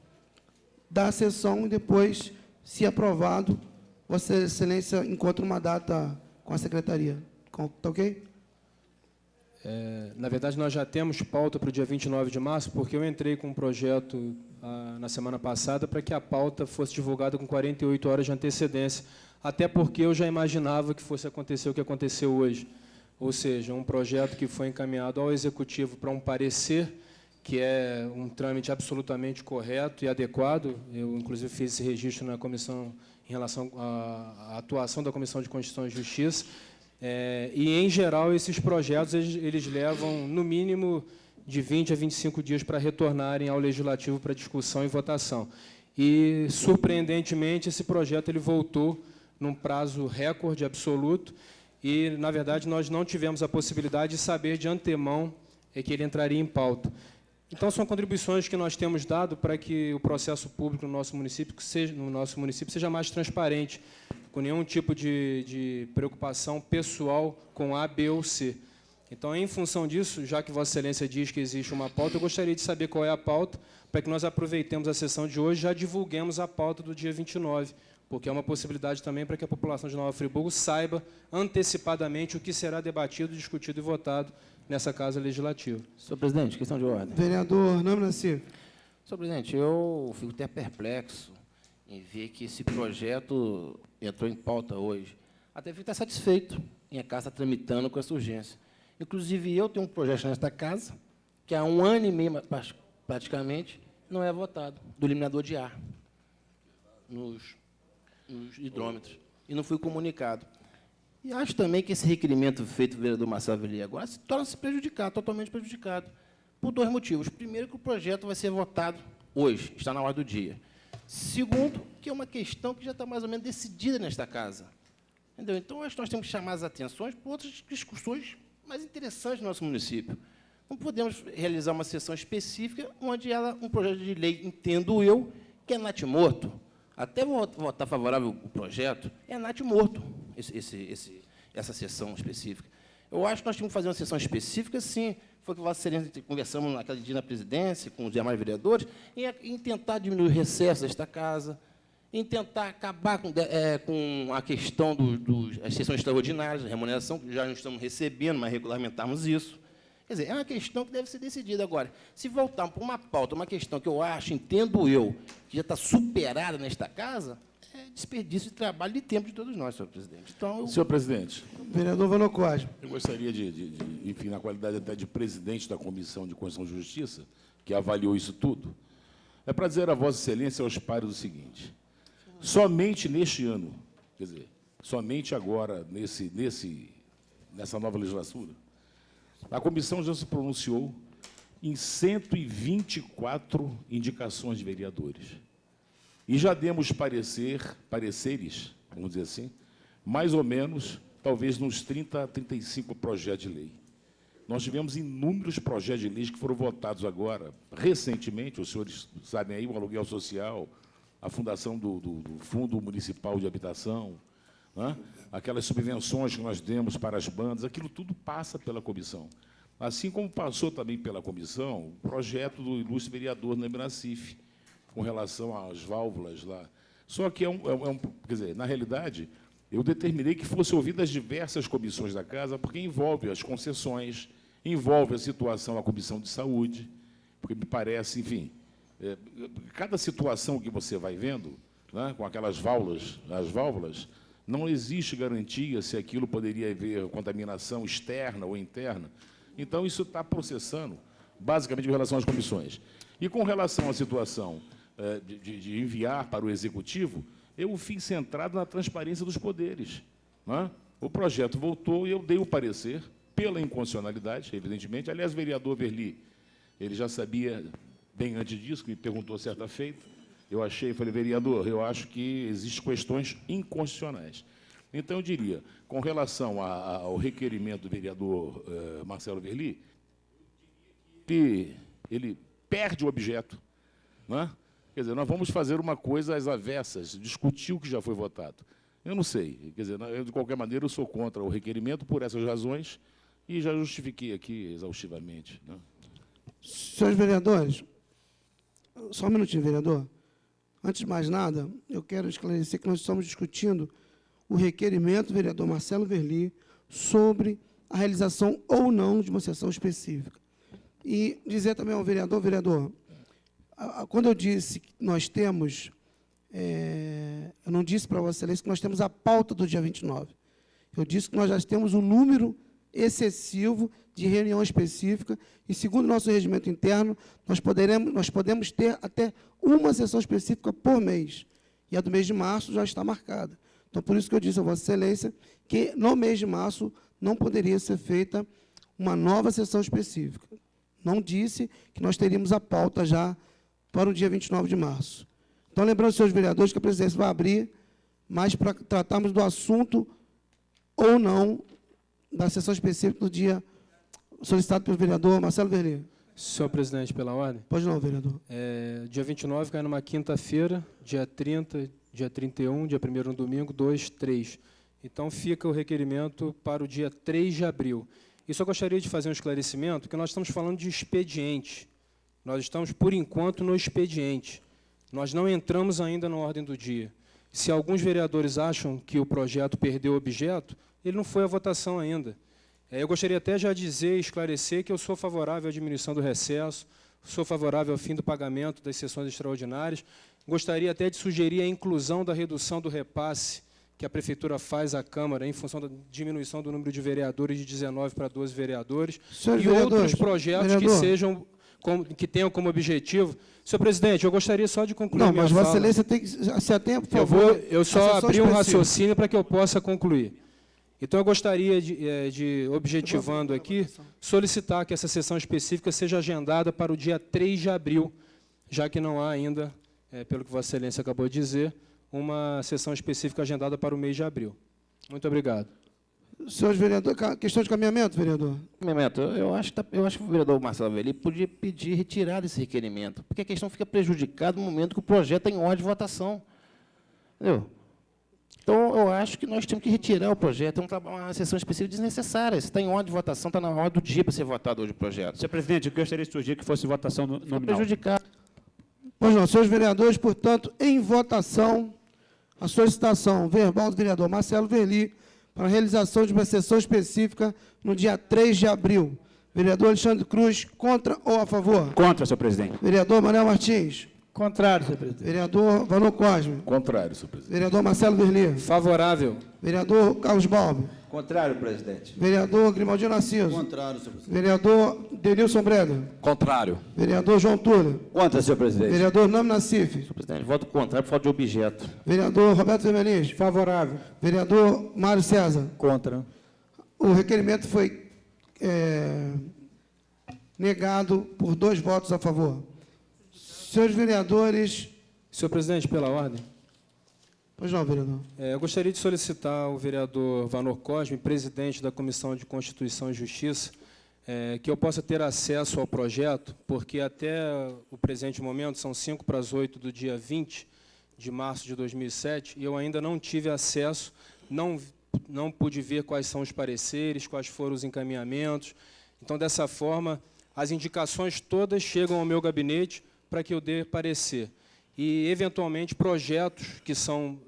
da sessão e depois, se aprovado, Vossa Excelência encontra uma data com a Secretaria. Está ok? Na verdade, nós já temos pauta para o dia 29 de março, porque eu entrei com um projeto na semana passada para que a pauta fosse divulgada com 48 horas de antecedência, até porque eu já imaginava que fosse acontecer o que aconteceu hoje. Ou seja, um projeto que foi encaminhado ao Executivo para um parecer, que é um trâmite absolutamente correto e adequado. Eu, inclusive, fiz esse registro na comissão em relação à atuação da Comissão de Constituição e Justiça. E, em geral, esses projetos eles levam, no mínimo, de 20 a 25 dias para retornarem ao Legislativo para discussão e votação. E, surpreendentemente, esse projeto ele voltou num prazo recorde absoluto e, na verdade, nós não tivemos a possibilidade de saber de antemão que ele entraria em pauta. Então, são contribuições que nós temos dado para que o processo público no nosso município seja mais transparente, com nenhum tipo de preocupação pessoal com A, B ou C. Então, em função disso, já que Vossa Excelência diz que existe uma pauta, eu gostaria de saber qual é a pauta, para que nós aproveitemos a sessão de hoje e já divulguemos a pauta do dia 29, porque é uma possibilidade também para que a população de Nova Friburgo saiba antecipadamente o que será debatido, discutido e votado nessa Casa Legislativa. Senhor presidente, questão de ordem. Vereador Nâmara Nassif. Senhor presidente, eu fico até perplexo em ver que esse projeto entrou em pauta hoje. Até fico até satisfeito em a Casa estar tramitando com essa urgência. Inclusive, eu tenho um projeto nesta Casa, que há 1 ano e meio, praticamente, não é votado, do eliminador de ar, nos hidrômetros, e não fui comunicado. E acho também que esse requerimento feito pelo vereador Marcelo Verli agora se torna-se prejudicado, totalmente prejudicado, por 2 motivos. Primeiro, que o projeto vai ser votado hoje, está na hora do dia. Segundo, que é uma questão que já está mais ou menos decidida nesta Casa. Entendeu? Então, acho que nós temos que chamar as atenções para outras discussões mais interessantes do nosso município. Não podemos realizar uma sessão específica onde um projeto de lei, entendo eu, que é natimorto. Até votar favorável ao projeto, é natimorto essa sessão específica. Eu acho que nós tínhamos que fazer uma sessão específica, sim. Foi que Vossa Excelência conversamos naquele dia na presidência, com os demais vereadores, em tentar diminuir o recesso desta Casa, em tentar acabar com a questão das sessões extraordinárias, da remuneração, que já não estamos recebendo, mas regulamentarmos isso. Quer dizer, é uma questão que deve ser decidida agora. Se voltar para uma pauta, uma questão que eu acho, entendo eu, que já está superada nesta Casa, é desperdício de trabalho e de tempo de todos nós, senhor presidente. Então, Senhor presidente. Vereador Vanocosmo. Eu gostaria enfim, na qualidade até de presidente da Comissão de Constituição e Justiça, que avaliou isso tudo, é para dizer a Vossa Excelência aos pares o seguinte: somente neste ano, quer dizer, somente agora, nessa nova legislatura, a comissão já se pronunciou em 124 indicações de vereadores. E já demos pareceres, vamos dizer assim, mais ou menos, talvez, nos 30 a 35 projetos de lei. Nós tivemos inúmeros projetos de lei que foram votados agora, recentemente, os senhores sabem aí, o aluguel social, a fundação do Fundo Municipal de Habitação, né? Aquelas subvenções que nós demos para as bandas, aquilo tudo passa pela comissão. Assim como passou também pela comissão o projeto do ilustre vereador Nâmara Nassif, com relação às válvulas lá. Só que quer dizer, na realidade, eu determinei que fosse ouvida as diversas comissões da Casa, porque envolve as concessões, envolve a situação da Comissão de Saúde, porque me parece, enfim, cada situação que você vai vendo, né, com aquelas válvulas, as válvulas, não existe garantia se aquilo poderia haver contaminação externa ou interna. Então, isso está processando, basicamente, em relação às comissões. E com relação à situação de enviar para o Executivo, eu fiz centrado na transparência dos poderes. Né? O projeto voltou e eu dei o parecer pela inconstitucionalidade, evidentemente. Aliás, o vereador Verli, ele já sabia bem antes disso, que me perguntou certa feita. Eu falei, vereador, eu acho que existem questões inconstitucionais. Então, eu diria, com relação ao requerimento do vereador Marcelo Verli, ele perde o objeto. Né? Quer dizer, nós vamos fazer uma coisa às avessas, discutir o que já foi votado. Eu não sei. Quer dizer, de qualquer maneira, eu sou contra o requerimento por essas razões e já justifiquei aqui exaustivamente. Né? Senhores vereadores, só um minutinho, vereador. Antes de mais nada, eu quero esclarecer que nós estamos discutindo o requerimento do vereador Marcelo Verli sobre a realização ou não de uma sessão específica. E dizer também ao vereador, quando eu disse que nós temos, eu não disse para Vossa Excelência que nós temos a pauta do dia 29. Eu disse que nós já temos um número excessivo de reunião específica e, segundo o nosso regimento interno, nós podemos ter até uma sessão específica por mês. E a do mês de março já está marcada. Então, por isso que eu disse a Vossa Excelência que, no mês de março, não poderia ser feita uma nova sessão específica. Não disse que nós teríamos a pauta já para o dia 29 de março. Então, lembrando, senhores vereadores, que a presidência vai abrir, mas para tratarmos do assunto ou não da sessão específica do dia solicitado pelo vereador Marcelo Verli. Senhor presidente, pela ordem. Pode não, vereador. Dia 29 cai numa quinta-feira, dia 30, dia 31, dia 1º no domingo, 2, 3. Então, fica o requerimento para o dia 3 de abril. E só gostaria de fazer um esclarecimento, que nós estamos falando de expediente. Nós estamos, por enquanto, no expediente. Nós não entramos ainda na ordem do dia. Se alguns vereadores acham que o projeto perdeu o objeto, ele não foi à votação ainda. Eu gostaria até já de dizer e esclarecer que eu sou favorável à diminuição do recesso, sou favorável ao fim do pagamento das sessões extraordinárias. Gostaria até de sugerir a inclusão da redução do repasse que a Prefeitura faz à Câmara em função da diminuição do número de vereadores de 19 para 12 vereadores. Senhores e vereadores, outros projetos que tenham como objetivo. Senhor presidente, eu gostaria só de concluir Não, minha mas fala. Vossa Excelência tem que se atenha, por favor. Eu só à sessão abri um específica. raciocínio para que eu possa concluir. Então, eu gostaria de objetivando aqui, solicitar que essa sessão específica seja agendada para o dia 3 de abril, já que não há ainda, pelo que Vossa Excelência acabou de dizer, uma sessão específica agendada para o mês de abril. Muito obrigado. Senhores vereadores, questão de caminhamento, vereador? Caminhamento, eu acho que o vereador Marcelo Verli podia pedir retirada desse requerimento, porque a questão fica prejudicada no momento que o projeto está em ordem de votação. Entendeu? Então, eu acho que nós temos que retirar o projeto, é uma sessão específica desnecessária. Se está em ordem de votação, está na hora do dia para ser votado hoje o projeto. Senhor presidente, eu gostaria de sugerir que fosse votação nominal. Prejudicar. Pois não, senhores vereadores, portanto, em votação, a solicitação verbal do vereador Marcelo Verli para a realização de uma sessão específica no dia 3 de abril. Vereador Alexandre Cruz, contra ou a favor? Contra, senhor presidente. Vereador Manuel Martins. Contrário, senhor presidente. Vereador Vanor Cosme. Contrário, senhor presidente. Vereador Marcelo Verli. Favorável. Vereador Carlos Balbi. Contrário, presidente. Vereador Grimaldino Assis. Contrário, senhor presidente. Vereador Denilson Breder. Contrário. Vereador João Túlio. Contra, senhor presidente. Vereador Nami Nassif. Senhor presidente, voto contrário por falta de objeto. Vereador Roberto Vermelins. Favorável. Vereador Mário César. Contra. O requerimento foi negado por 2 votos a favor. Senhores vereadores... Senhor presidente, pela ordem. Pois não, vereador. Eu gostaria de solicitar ao vereador Vanor Cosme, presidente da Comissão de Constituição e Justiça, que eu possa ter acesso ao projeto, porque até o presente momento, são 5 para as 8 do dia 20 de março de 2007, e eu ainda não tive acesso, não pude ver quais são os pareceres, quais foram os encaminhamentos. Então, dessa forma, as indicações todas chegam ao meu gabinete para que eu dê parecer. E, eventualmente, projetos que são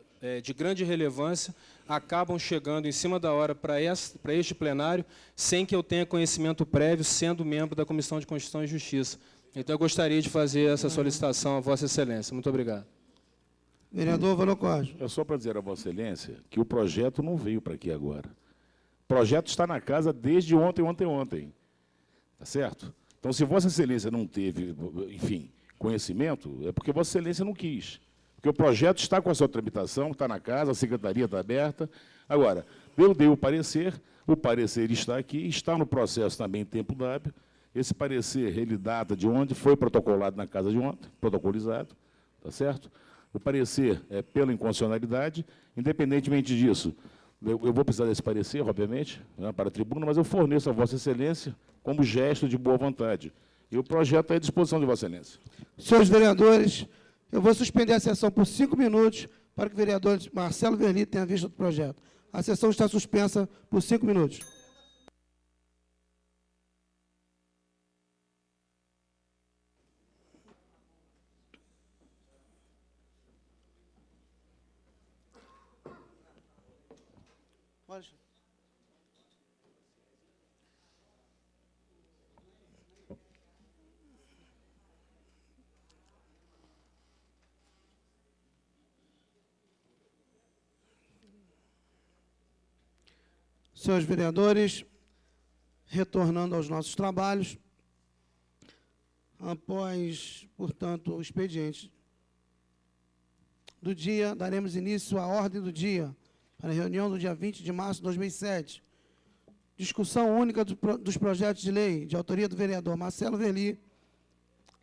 de grande relevância acabam chegando em cima da hora para este plenário, sem que eu tenha conhecimento prévio, sendo membro da Comissão de Constituição e Justiça. Então, eu gostaria de fazer essa solicitação a Vossa Excelência. Muito obrigado. Vereador Vanor Cosme. É só para dizer a Vossa Excelência que o projeto não veio para aqui agora. O projeto está na casa desde ontem. Tá certo? Então, se Vossa Excelência não teve, enfim, conhecimento, é porque Vossa Excelência não quis. Porque o projeto está com a sua tramitação, está na casa, a secretaria está aberta. Agora, eu dei o parecer está aqui, está no processo também em tempo hábil. Esse parecer, ele data de onde foi protocolado na casa de ontem, protocolizado, tá certo? O parecer é pela inconstitucionalidade, independentemente disso, eu vou precisar desse parecer, obviamente, para a tribuna, mas eu forneço a Vossa Excelência como gesto de boa vontade. E o projeto está à disposição de Vossa Excelência. Senhores vereadores, eu vou suspender a sessão por 5 minutos para que o vereador Marcelo Verli tenha vista do projeto. A sessão está suspensa por 5 minutos. Pode. Senhores vereadores, retornando aos nossos trabalhos, após, portanto, o expediente do dia, daremos início à ordem do dia para a reunião do dia 20 de março de 2007. Discussão única dos projetos de lei de autoria do vereador Marcelo Verli,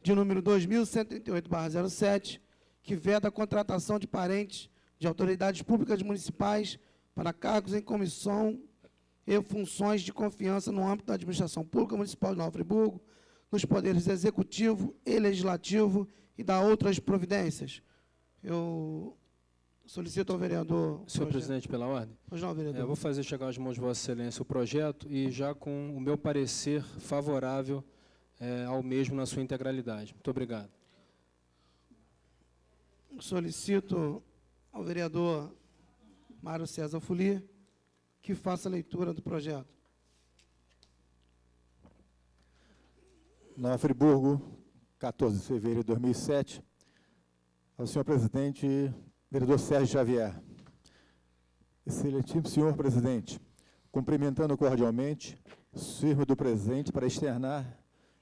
de número 2138/07, que veda a contratação de parentes de autoridades públicas municipais para cargos em comissão e funções de confiança no âmbito da administração pública municipal de Nova Friburgo, nos poderes executivo e legislativo e da outras providências. Eu solicito ao vereador... Senhor presidente, pela ordem. Pois não, vereador. Eu vou fazer chegar às mãos de Vossa Excelência o projeto e já com o meu parecer favorável ao mesmo na sua integralidade. Muito obrigado. Solicito ao vereador Mário César Fuli que faça a leitura do projeto. Nova Friburgo, 14 de fevereiro de 2007. Ao senhor presidente, vereador Sérgio Xavier. Excelentíssimo senhor presidente, cumprimentando cordialmente, sirvo do presente para externar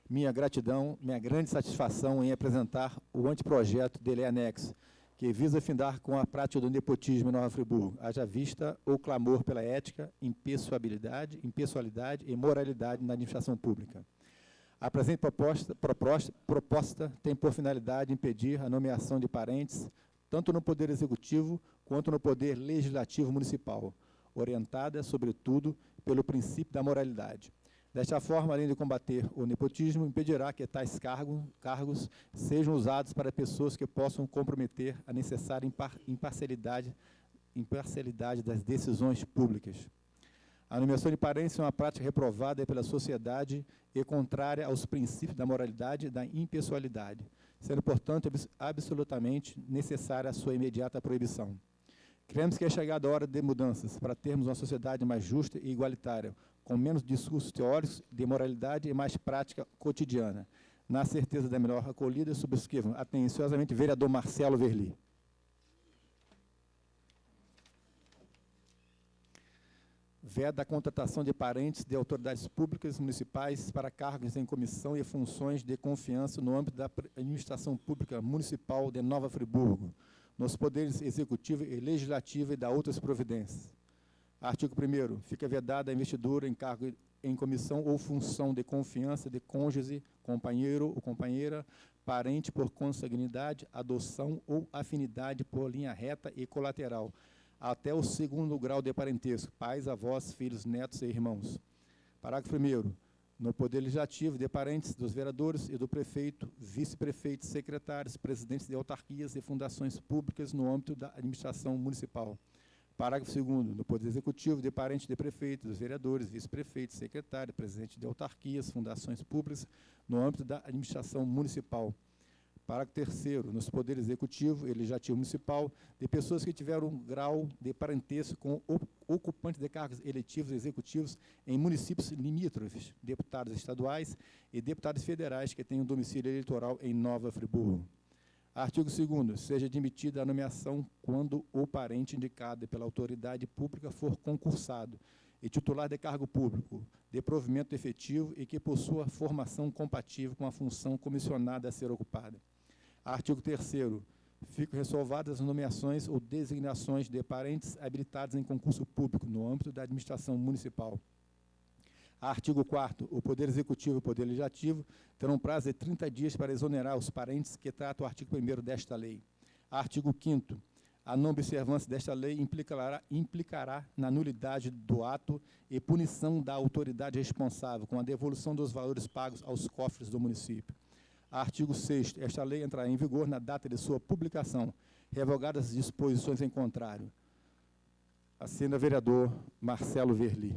minha gratidão, minha grande satisfação em apresentar o anteprojeto de lei anexo, que visa findar com a prática do nepotismo em Nova Friburgo, haja vista o clamor pela ética, impessoalidade e moralidade na administração pública. A presente proposta tem por finalidade impedir a nomeação de parentes, tanto no Poder Executivo quanto no Poder Legislativo Municipal, orientada, sobretudo, pelo princípio da moralidade. Desta forma, além de combater o nepotismo, impedirá que tais cargos sejam usados para pessoas que possam comprometer a necessária imparcialidade das decisões públicas. A nomeação de parentes é uma prática reprovada pela sociedade e contrária aos princípios da moralidade e da impessoalidade, sendo, portanto, absolutamente necessária a sua imediata proibição. Cremos que é chegada a hora de mudanças para termos uma sociedade mais justa e igualitária, com menos discursos teóricos de moralidade e mais prática cotidiana. Na certeza da melhor acolhida, subscrevam atenciosamente vereador Marcelo Verli. Veda a contratação de parentes de autoridades públicas municipais para cargos em comissão e funções de confiança no âmbito da administração pública municipal de Nova Friburgo, nos poderes executivo e legislativo e da outras providências. Artigo 1º. Fica vedada a investidura em cargo em comissão ou função de confiança de cônjuge, companheiro ou companheira, parente por consanguinidade, adoção ou afinidade por linha reta e colateral, até o 2º grau de parentesco, pais, avós, filhos, netos e irmãos. Parágrafo 1º. No Poder Legislativo, de parentes dos vereadores e do prefeito, vice-prefeitos, secretários, presidentes de autarquias e fundações públicas no âmbito da administração municipal. Parágrafo 2º. No Poder Executivo, de parentes de prefeitos, dos vereadores, vice-prefeitos, secretários, presidentes de autarquias, fundações públicas no âmbito da administração municipal. Parágrafo 3º. Nos poderes executivo e legislativo municipal, de pessoas que tiveram um grau de parentesco com ocupantes de cargos eletivos e executivos em municípios limítrofes, deputados estaduais e deputados federais que tenham domicílio eleitoral em Nova Friburgo. Artigo 2º. Seja admitida a nomeação quando o parente indicado pela autoridade pública for concursado e titular de cargo público, de provimento efetivo e que possua formação compatível com a função comissionada a ser ocupada. Artigo 3º. Ficam ressalvadas as nomeações ou designações de parentes habilitados em concurso público no âmbito da administração municipal. Artigo 4º. O Poder Executivo e o Poder Legislativo terão prazo de 30 dias para exonerar os parentes que trata o artigo 1º desta lei. Artigo 5º. A não observância desta lei implicará na nulidade do ato e punição da autoridade responsável, com a devolução dos valores pagos aos cofres do município. Artigo 6º. Esta lei entrará em vigor na data de sua publicação, revogadas as disposições em contrário. Assina vereador Marcelo Verli.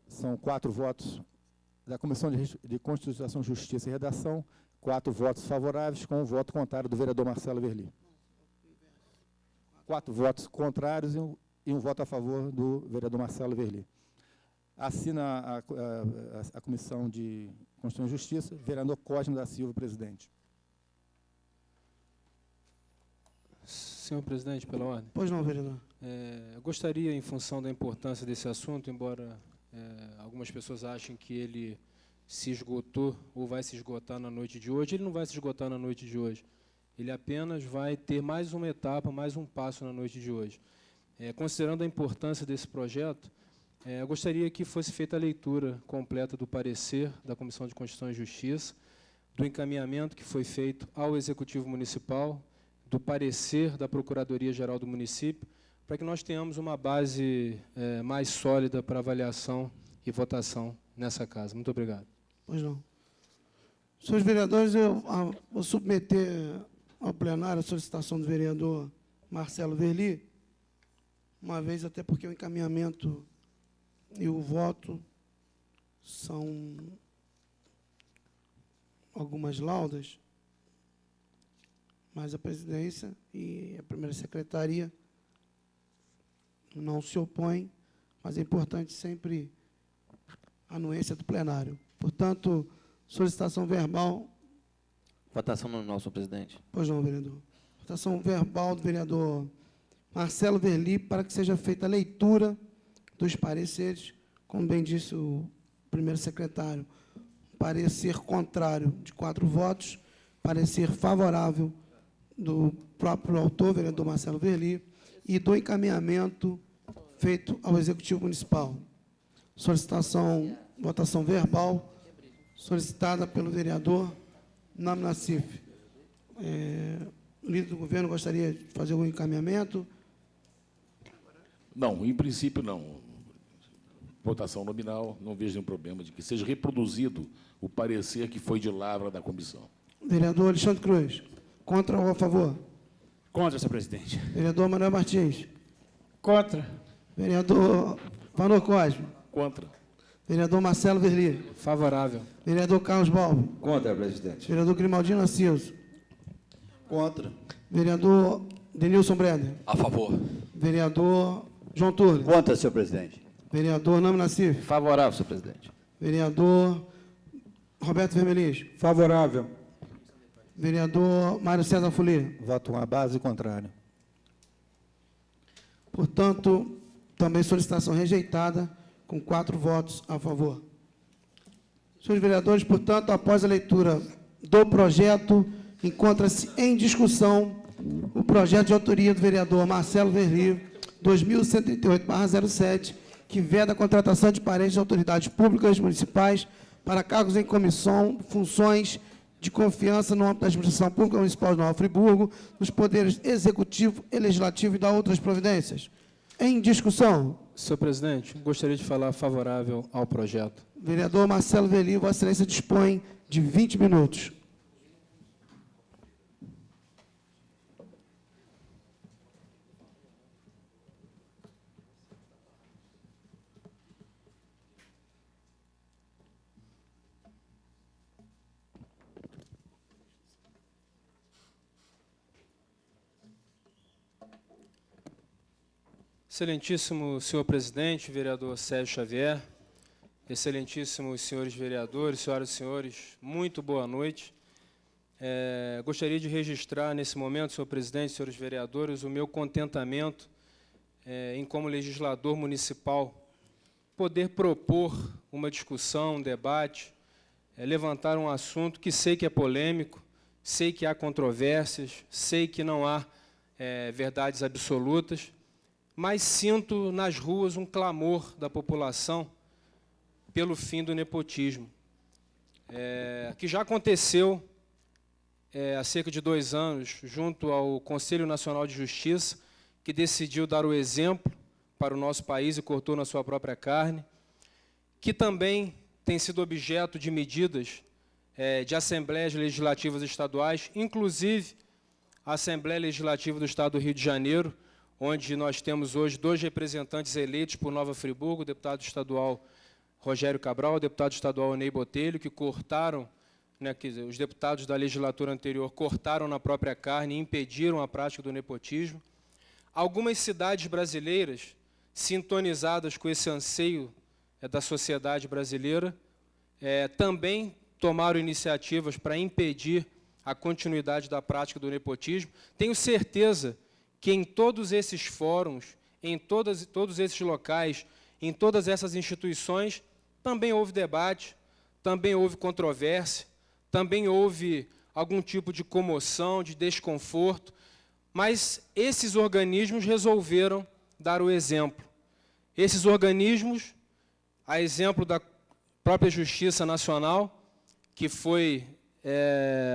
São 4 votos da Comissão de Constituição, Justiça e Redação, 4 votos favoráveis, com um voto contrário do vereador Marcelo Verli. 4 votos contrários e um voto a favor do vereador Marcelo Verli. Assina a Comissão de Constituição e Justiça, vereador Cosme da Silva, presidente. Senhor presidente, pela ordem. Pois não, vereador. Eu gostaria, em função da importância desse assunto, embora algumas pessoas achem que ele se esgotou ou vai se esgotar na noite de hoje, ele não vai se esgotar na noite de hoje. Ele apenas vai ter mais uma etapa, mais um passo na noite de hoje. Considerando a importância desse projeto, eu gostaria que fosse feita a leitura completa do parecer da Comissão de Constituição e Justiça, do encaminhamento que foi feito ao Executivo Municipal, do parecer da Procuradoria-Geral do município, para que nós tenhamos uma base mais sólida para avaliação e votação nessa casa. Muito obrigado. Pois não. Senhores vereadores, eu vou submeter ao plenário a solicitação do vereador Marcelo Verli, uma vez, até porque o encaminhamento e o voto são algumas laudas, mas a presidência e a primeira secretaria não se opõem, mas é importante sempre a anuência do plenário. Portanto, solicitação verbal. Votação nominal, senhor presidente. Pois não, vereador. Votação verbal do vereador Marcelo Verli para que seja feita a leitura dos pareceres, como bem disse o primeiro secretário, parecer contrário de 4 votos, parecer favorável do próprio autor, vereador Marcelo Verli, e do encaminhamento feito ao Executivo Municipal. Solicitação, votação verbal, solicitada pelo vereador Name Nassif. O líder do governo gostaria de fazer algum encaminhamento? Não, em princípio, não. Votação nominal, não vejo nenhum problema de que seja reproduzido o parecer que foi de lavra da comissão. Vereador Alexandre Cruz, contra ou a favor? Contra, senhor presidente. Vereador Manuel Martins. Contra. Vereador Vanor Cosme. Contra. Vereador Marcelo Verli. Favorável. Vereador Carlos Balbo. Contra, presidente. Vereador Grimaldino Aciso. Contra. Vereador Denilson Breder. A favor. Vereador João Turli. Contra, senhor presidente. Vereador Name Nassif. Favorável, senhor presidente. Vereador Roberto Vermelhis. Favorável. Vereador Mário César Fuli. Voto com a base contrário. Portanto, também solicitação rejeitada, com 4 votos a favor. Senhores vereadores, portanto, após a leitura do projeto, encontra-se em discussão o projeto de autoria do vereador Marcelo Verli, 2138/07, que veda a contratação de parentes de autoridades públicas municipais para cargos em comissão, funções de confiança no âmbito da administração pública municipal de Nova Friburgo, nos poderes executivo e legislativo e da outras providências. Em discussão. Senhor presidente, gostaria de falar favorável ao projeto. Vereador Marcelo Verli, Vossa Excelência dispõe de 20 minutos. Excelentíssimo senhor presidente, vereador Sérgio Xavier, excelentíssimos senhores vereadores, senhoras e senhores, muito boa noite. Gostaria de registrar nesse momento, senhor presidente, senhores vereadores, o meu contentamento em, como legislador municipal, poder propor uma discussão, um debate, levantar um assunto que sei que é polêmico, sei que há controvérsias, sei que não há verdades absolutas, mas sinto nas ruas um clamor da população pelo fim do nepotismo, que já aconteceu há cerca de 2 anos, junto ao Conselho Nacional de Justiça, que decidiu dar o exemplo para o nosso país e cortou na sua própria carne, que também tem sido objeto de medidas de assembleias legislativas estaduais, inclusive a Assembleia Legislativa do Estado do Rio de Janeiro, onde nós temos hoje 2 representantes eleitos por Nova Friburgo, o deputado estadual Rogério Cabral, ao deputado estadual Ney Botelho, que cortaram, né, quer dizer, os deputados da legislatura anterior cortaram na própria carne e impediram a prática do nepotismo. Algumas cidades brasileiras, sintonizadas com esse anseio da sociedade brasileira, também tomaram iniciativas para impedir a continuidade da prática do nepotismo. Tenho certeza que em todos esses fóruns, em todos esses locais, em todas essas instituições, também houve debate, também houve controvérsia, também houve algum tipo de comoção, de desconforto, mas esses organismos resolveram dar o exemplo. Esses organismos, a exemplo da própria Justiça Nacional, que foi,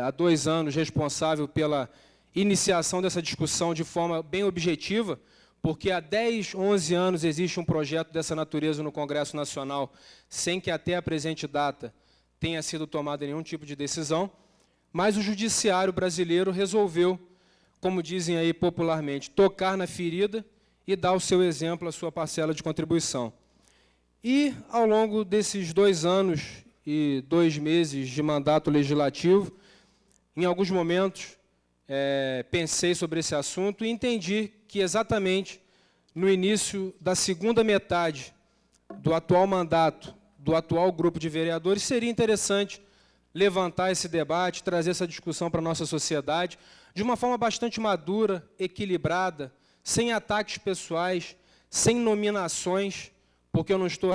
há 2 anos, responsável pela iniciação dessa discussão de forma bem objetiva, porque há 10, 11 anos existe um projeto dessa natureza no Congresso Nacional, sem que até a presente data tenha sido tomada nenhum tipo de decisão, mas o Judiciário brasileiro resolveu, como dizem aí popularmente, tocar na ferida e dar o seu exemplo, a sua parcela de contribuição. E, ao longo desses 2 anos e 2 meses de mandato legislativo, em alguns momentos, pensei sobre esse assunto e entendi que, exatamente no início da segunda metade do atual mandato, do atual grupo de vereadores, seria interessante levantar esse debate, trazer essa discussão para a nossa sociedade, de uma forma bastante madura, equilibrada, sem ataques pessoais, sem nominações, porque eu não estou